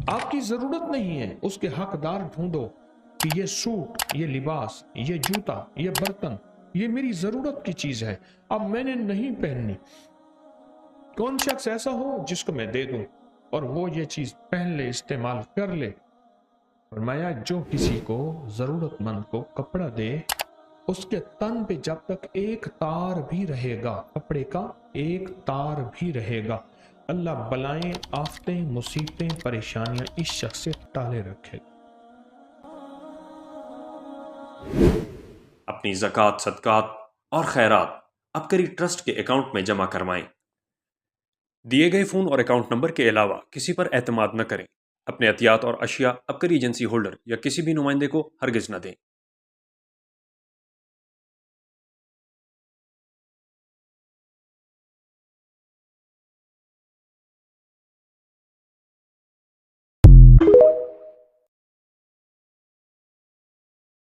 آپ کی ضرورت نہیں ہے، اس کے حقدار ڈھونڈو کہ یہ سوٹ، یہ لباس، یہ جوتا، یہ برتن، یہ میری ضرورت کی چیز ہے، اب میں نے نہیں پہننی۔ کون شخص ایسا ہو جس کو میں دے دوں اور وہ یہ چیز پہن لے، استعمال کر لے؟ فرمایا جو کسی کو ضرورت مند کو کپڑا دے، اس کے تن پہ جب تک ایک تار بھی رہے گا، کپڑے کا ایک تار بھی رہے گا، اللہ بلائیں، آفتیں، مصیبتیں، پریشانیاں اس شخص سے ٹالے رکھے گا۔ اپنی زکوٰۃ، صدقات اور خیرات ابکری ٹرسٹ کے اکاؤنٹ میں جمع کروائیں۔ دیے گئے فون اور اکاؤنٹ نمبر کے علاوہ کسی پر اعتماد نہ کریں۔ اپنے عطیات اور اشیاء ابکری ایجنسی ہولڈر یا کسی بھی نمائندے کو ہرگز نہ دیں۔